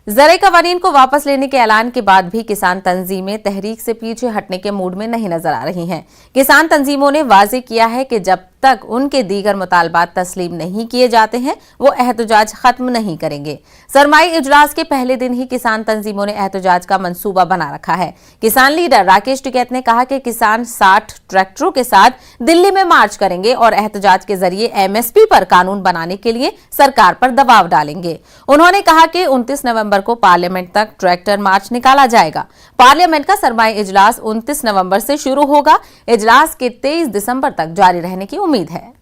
ज़राए क़वानीन को वापस लेने के ऐलान के बाद भी किसान तंजीमें तहरीक से पीछे हटने के मूड में नहीं नजर आ रही हैं। किसान तंजीमों ने वाजे किया है कि जब तक उनके दीगर मुतालबात तस्लीम नहीं किए जाते हैं वो एहतजाज खत्म नहीं करेंगे। सरमाई इजलास के पहले दिन ही किसान तंजीमों ने एहतजाज का मंसूबा बना रखा है। किसान लीडर राकेश टिकैत ने कहा कि किसान 60 ट्रैक्टरों के साथ दिल्ली में मार्च करेंगे और एहतजाज के जरिए एमएसपी पर कानून बनाने के लिए सरकार पर दबाव डालेंगे। उन्होंने कहा कि 29 नवंबर को पार्लियामेंट तक ट्रैक्टर मार्च निकाला जाएगा। पार्लियामेंट का सरमाई इजलास 29 नवंबर से शुरू होगा। इजलास के 23 दिसंबर तक जारी रहने की उम्मीद है।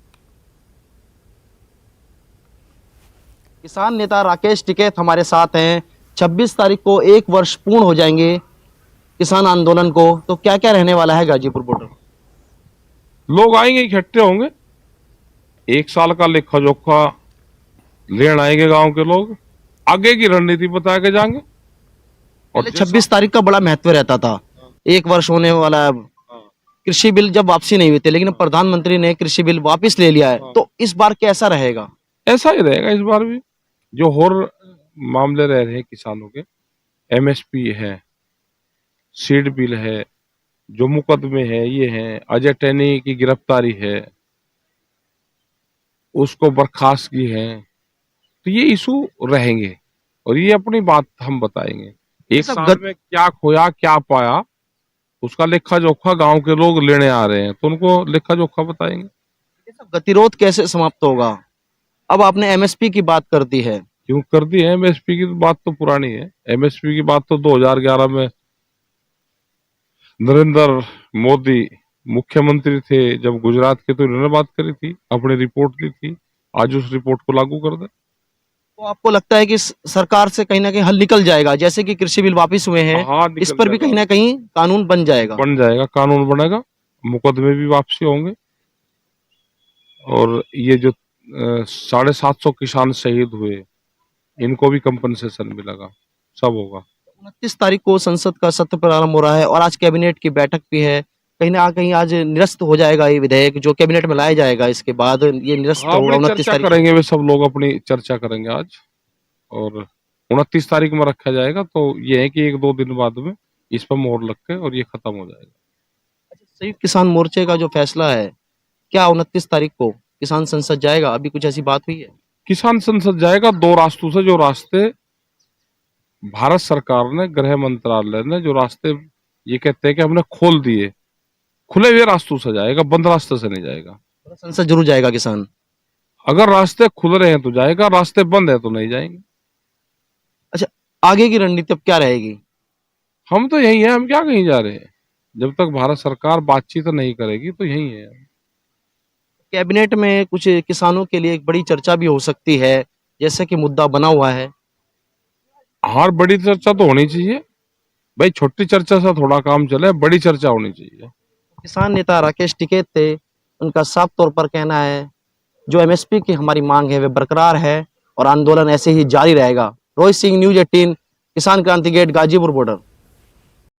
किसान नेता राकेश टिकैत हमारे साथ हैं। 26 तारीख को 1 वर्ष पूर्ण हो जाएंगे किसान आंदोलन को, तो क्या क्या रहने वाला है गाजीपुर बॉर्डर? लोग आएंगे, इकट्ठे होंगे, 1 साल का लेखा जोखा लेन आएंगे, गांव के लोग आगे की रणनीति बता के जाएंगे। और 26 तारीख का बड़ा महत्व रहता था, 1 वर्ष होने वाला है। कृषि बिल जब वापसी नहीं हुई थी, लेकिन प्रधानमंत्री ने कृषि बिल वापस ले लिया है, तो इस बार कैसा रहेगा? ऐसा ही रहेगा इस बार भी। जो और मामले रह रहे हैं किसानों के, एमएसपी है, सीड बिल है, जो मुकदमे है ये है, अजय टैनी की गिरफ्तारी है, उसको बर्खास्त की है, तो ये इशू रहेंगे और ये अपनी बात हम बताएंगे। 1 साल में क्या खोया क्या पाया उसका लेखा जोखा गांव के लोग लेने आ रहे हैं, तो उनको लेखा जोखा बताएंगे। गतिरोध कैसे समाप्त होगा? अब आपने एमएसपी की बात कर दी है। क्यों कर दी है? एमएसपी की बात तो पुरानी है। एमएसपी की बात तो 2011 में नरेंद्र मोदी मुख्यमंत्री थे जब गुजरात के, तो इन्होंने बात करी थी, अपनी रिपोर्ट दी थी। आज उस रिपोर्ट को लागू कर दे। तो आपको लगता है कि सरकार से कहीं ना कहीं हल निकल जाएगा, जैसे कि कृषि बिल वापस हुए हैं? हाँ, इस पर भी कहीं ना कहीं कानून बन जाएगा? बन जाएगा, कानून बनेगा, मुकदमे भी वापसी होंगे और ये जो 750 किसान शहीद हुए इनको भी कंपनसेशन मिलेगा, सब होगा। 29 तारीख को संसद का सत्र प्रारंभ हो रहा है और आज कैबिनेट की बैठक भी है। कहीं ना कहीं आज निरस्त हो जाएगा ये विधेयक जो कैबिनेट में लाया जाएगा, इसके बाद ये निरस्त होगा 29 तारीख करेंगे। वे सब लोग अपनी चर्चा करेंगे आज और 29 तारीख में रखा जाएगा। तो ये है कि 1-2 दिन बाद में इस पर मोहर लग के और ये खत्म हो जाएगा। संयुक्त किसान मोर्चे का जो फैसला है, क्या 29 तारीख को किसान संसद जाएगा? अभी कुछ ऐसी बात हुई है? किसान संसद जाएगा 2 रास्तों से। जो रास्ते भारत सरकार ने, गृह मंत्रालय ने जो रास्ते ये कहते हैं कि हमने खोल दिए, खुले हुए रास्तों से जाएगा, बंद रास्ते से नहीं जाएगा। संसद जरूर जाएगा किसान। अगर रास्ते खुल रहे हैं तो जाएगा, रास्ते बंद है तो नहीं जाएंगे। अच्छा, आगे की रणनीति अब क्या रहेगी? हम तो यही है, हम क्या कहीं जा रहे हैं। जब तक भारत सरकार बातचीत नहीं करेगी तो यही है। कैबिनेट में कुछ किसानों के लिए एक बड़ी चर्चा भी हो सकती है, जैसे कि मुद्दा बना हुआ है। हर बड़ी चर्चा तो होनी चाहिए भाई, छोटी चर्चा से थोड़ा काम चले, बड़ी चर्चा होनी चाहिए। किसान नेता राकेश टिकैत थे, उनका साफ तौर पर कहना है जो एमएसपी की हमारी मांग है वे बरकरार है और आंदोलन ऐसे ही जारी रहेगा। रोहित सिंह, न्यूज़ 18, किसान क्रांति गेट, गाजीपुर बॉर्डर।